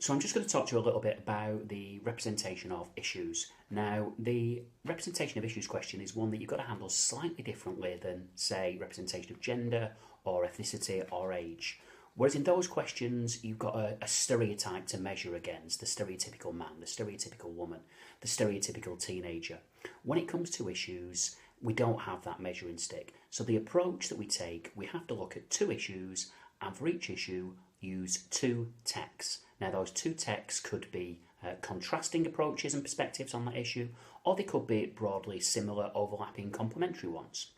So I'm just going to talk to you a little bit about the representation of issues. Now, the representation of issues question is one that you've got to handle slightly differently than, say, representation of gender or ethnicity or age. Whereas in those questions, you've got a stereotype to measure against, the stereotypical man, the stereotypical woman, the stereotypical teenager. When it comes to issues, we don't have that measuring stick. So the approach that we take, we have to look at two issues, and for each issue, use two texts. Now, those two texts could be contrasting approaches and perspectives on that issue, or they could be broadly similar, overlapping, complementary ones.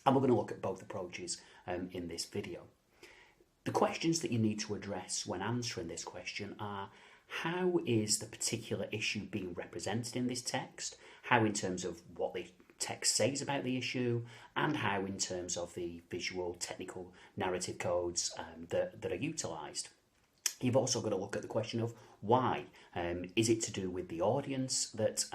And we're going to look at both approaches in this video. The questions that you need to address when answering this question are: how is the particular issue being represented in this text? How in terms of what the text says about the issue, and how in terms of the visual, technical, narrative codes that are utilised. You've also got to look at the question of why. Is it to do with the audience that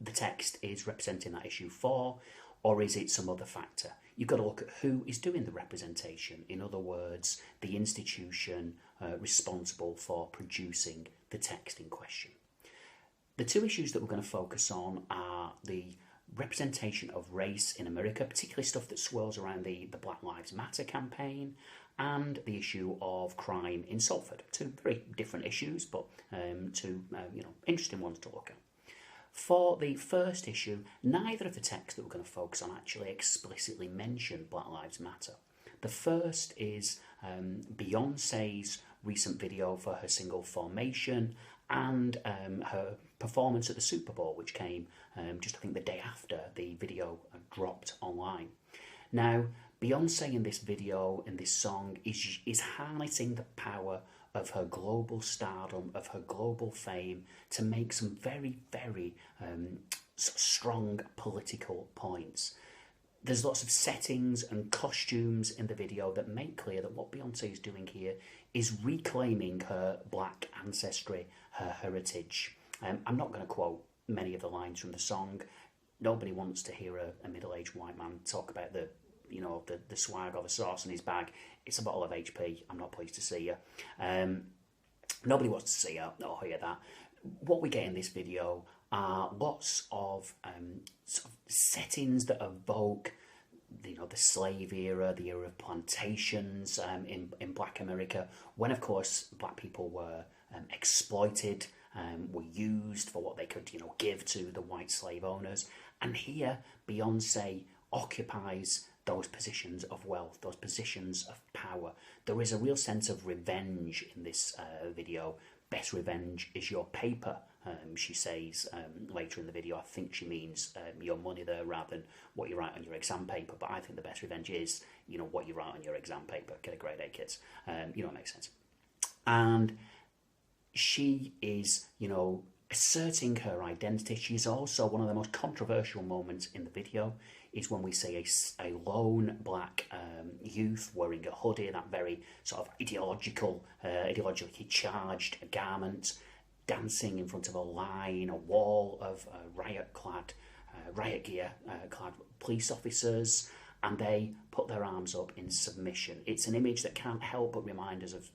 the text is representing that issue for, or is it some other factor? You've got to look at who is doing the representation. In other words, the institution responsible for producing the text in question. The two issues that we're going to focus on are the representation of race in America, particularly stuff that swirls around the Black Lives Matter campaign, and the issue of crime in Salford. Two very different issues, but two interesting ones to look at. For the first issue, neither of the texts that we're going to focus on actually explicitly mention Black Lives Matter. The first is Beyonce's recent video for her single Formation, and her performance at the Super Bowl, which came just I think the day after the video dropped online. Now, Beyonce in this video, in this song, is harnessing the power of her global stardom, of her global fame, to make some very, very strong political points. There's lots of settings and costumes in the video that make clear that what Beyonce is doing here is reclaiming her black ancestry, her heritage. I'm not going to quote many of the lines from the song. Nobody wants to hear a middle-aged white man talk about the swag or the sauce in his bag. It's a bottle of HP. I'm not pleased to see you. Nobody wants to see or hear that. What we get in this video are lots of sort of settings that evoke the slave era, the era of plantations in Black America, when of course Black people were exploited, were used for what they could give to the white slave owners. And here Beyonce occupies those positions of wealth, those positions of power. There is a real sense of revenge in this video. Best revenge is your paper, she says later in the video. I think she means your money there rather than what you write on your exam paper, but I think the best revenge is, what you write on your exam paper. Get a grade A, kids. It makes sense. And she is, asserting her identity. She's also, one of the most controversial moments in the video is when we see a lone black youth wearing a hoodie, that very sort of ideologically charged garment, dancing in front of a wall of riot gear clad police officers, and they put their arms up in submission. It's an image that can't help but remind us of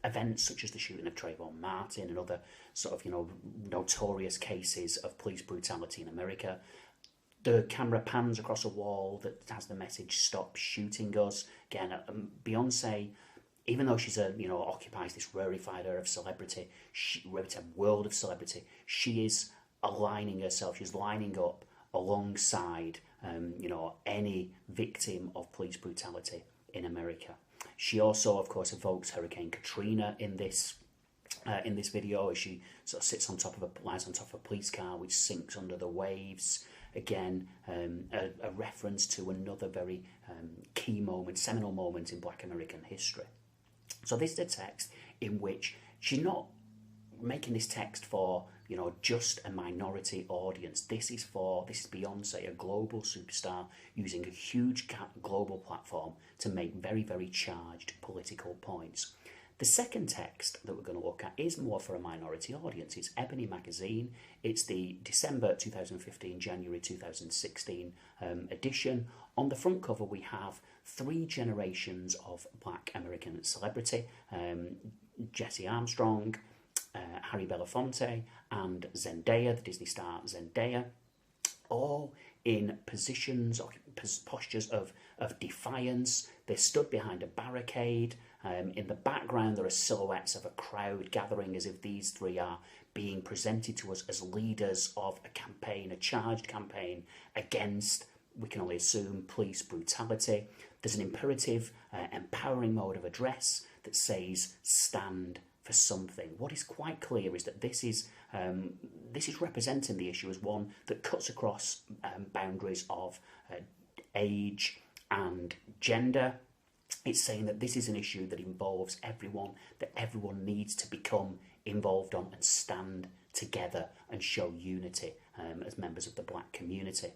events such as the shooting of Trayvon Martin and other sort of notorious cases of police brutality in America. The camera pans across a wall that has the message "Stop shooting us." Again, Beyonce, even though she's occupies this rarefied air of celebrity, rarefied world of celebrity, she is aligning herself. She's lining up alongside any victim of police brutality in America. She also, of course, evokes Hurricane Katrina in this video, as she sort of lies on top of a police car which sinks under the waves. Again, a reference to another very key moment, seminal moment in Black American history. So this is a text in which she's not making this text for just a minority audience. This is Beyonce, a global superstar, using a huge global platform to make very, very charged political points. The second text that we're going to look at is more for a minority audience. It's Ebony Magazine. It's the December 2015, January 2016 edition. On the front cover, we have 3 generations of black American celebrity. Jesse Armstrong, Harry Belafonte, and Zendaya, the Disney star Zendaya, all in positions or postures of defiance. They stood behind a barricade. In the background, there are silhouettes of a crowd gathering as if these 3 are being presented to us as leaders of a campaign, a charged campaign against, we can only assume, police brutality. There's an imperative, empowering mode of address that says, stand for something. What is quite clear is that this is representing the issue as one that cuts across boundaries of age and gender. It's saying that this is an issue that involves everyone, that everyone needs to become involved on and stand together and show unity as members of the black community.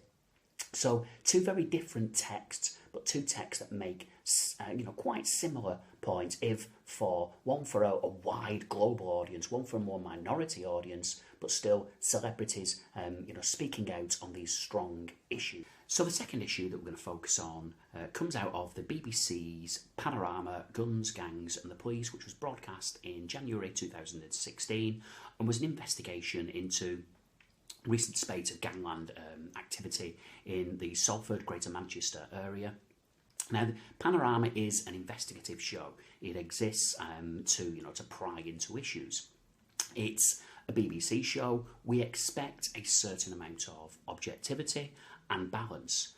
So 2 very different texts, but 2 texts that make quite similar points, if for one for a wide global audience, one for a more minority audience, but still celebrities speaking out on these strong issues. So the second issue that we're going to focus on comes out of the BBC's Panorama, Guns, Gangs and the Police, which was broadcast in January 2016 and was an investigation into recent spate of gangland activity in the Salford, Greater Manchester area. Now, Panorama is an investigative show. It exists to pry into issues. It's a BBC show. We expect a certain amount of objectivity and balance.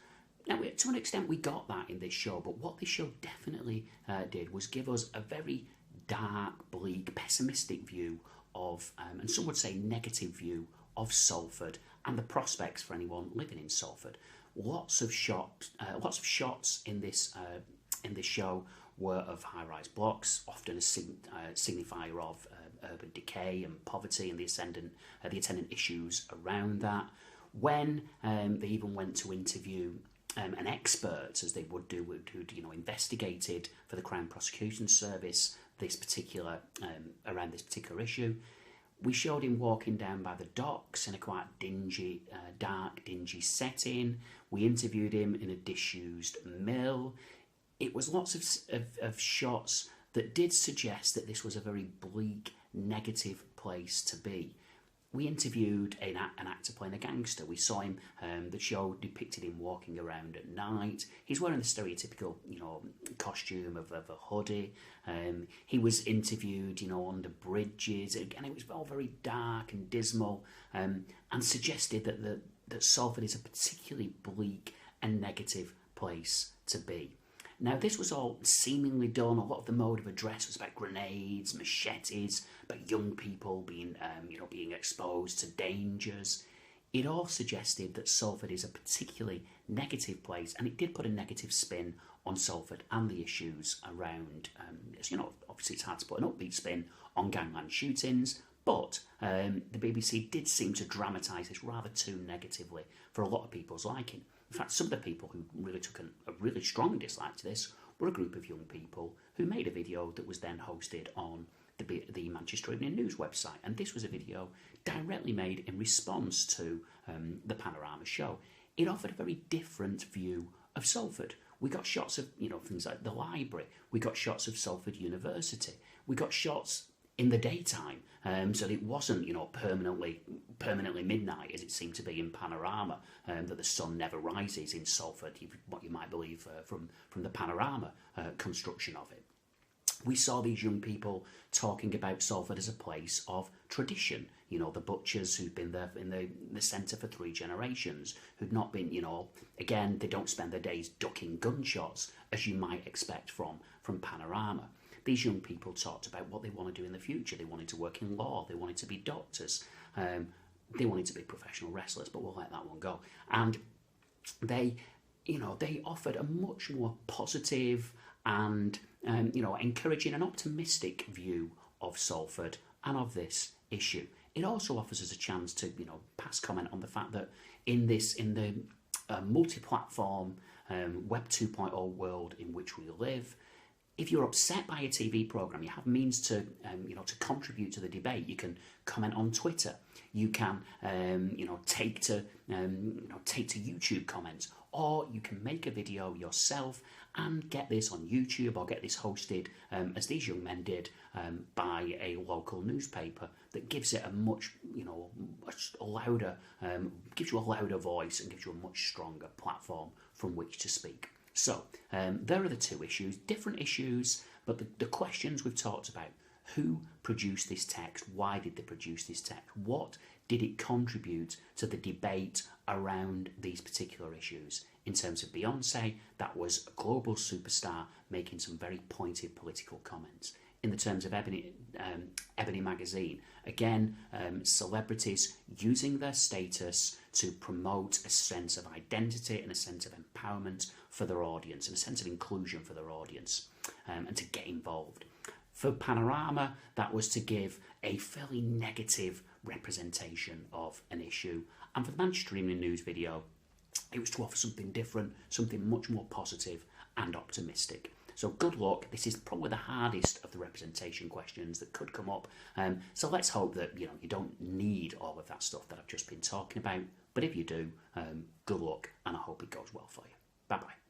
Now, to an extent, we got that in this show, but what this show definitely did was give us a very dark, bleak, pessimistic view of, and some would say negative view of Salford and the prospects for anyone living in Salford. Lots of shots in this show were of high-rise blocks, often a signifier of urban decay and poverty and the attendant issues around that. When they even went to interview an expert, as they would do, who'd investigated for the Crown Prosecution Service around this particular issue, we showed him walking down by the docks in a quite dingy, dark, dingy setting. We interviewed him in a disused mill. It was lots of shots that did suggest that this was a very bleak, negative place to be. We interviewed an actor playing a gangster. We saw him, the show depicted him walking around at night. He's wearing the stereotypical, costume of a hoodie. He was interviewed, under bridges. Again, it was all very dark and dismal, and suggested that Salford is a particularly bleak and negative place to be. Now, this was all seemingly done. A lot of the mode of address was about grenades, machetes, about young people being exposed to dangers. It all suggested that Salford is a particularly negative place, and it did put a negative spin on Salford and the issues around. Obviously, it's hard to put an upbeat spin on gangland shootings, but the BBC did seem to dramatise this rather too negatively for a lot of people's liking. In fact, some of the people who really took a really strong dislike to this were a group of young people who made a video that was then hosted on the Manchester Evening News website. And this was a video directly made in response to the Panorama show. It offered a very different view of Salford. We got shots of, things like the library. We got shots of Salford University. We got shots in the daytime, so that it wasn't, permanently midnight as it seemed to be in Panorama, that the sun never rises in Salford, what you might believe from the Panorama construction of it. We saw these young people talking about Salford as a place of tradition. The butchers who'd been there in the centre for 3 generations, who'd not been, again, they don't spend their days ducking gunshots as you might expect from Panorama. These young people talked about what they want to do in the future. They wanted to work in law. They wanted to be doctors. They wanted to be professional wrestlers, but we'll let that one go. And they offered a much more positive and, encouraging and optimistic view of Salford and of this issue. It also offers us a chance to, pass comment on the fact that in the multi-platform Web 2.0 world in which we live, If you're upset by a TV programme, you have means to, to contribute to the debate. You can comment on Twitter. You can, take to YouTube comments, or you can make a video yourself and get this on YouTube or get this hosted, as these young men did, by a local newspaper that gives it a much, louder, gives you a louder voice and gives you a much stronger platform from which to speak. So, there are the two issues, different issues, but the questions we've talked about. Who produced this text? Why did they produce this text? What did it contribute to the debate around these particular issues? In terms of Beyonce, that was a global superstar making some very pointed political comments. In the terms of Ebony magazine, again, celebrities using their status to promote a sense of identity and a sense of empowerment for their audience and a sense of inclusion for their audience, and to get involved. For Panorama, that was to give a fairly negative representation of an issue. And for the Manchester Evening News video, it was to offer something different, something much more positive and optimistic. So good luck. This is probably the hardest of the representation questions that could come up. So let's hope that you don't need all of that stuff that I've just been talking about. But if you do, good luck, and I hope it goes well for you. Bye-bye.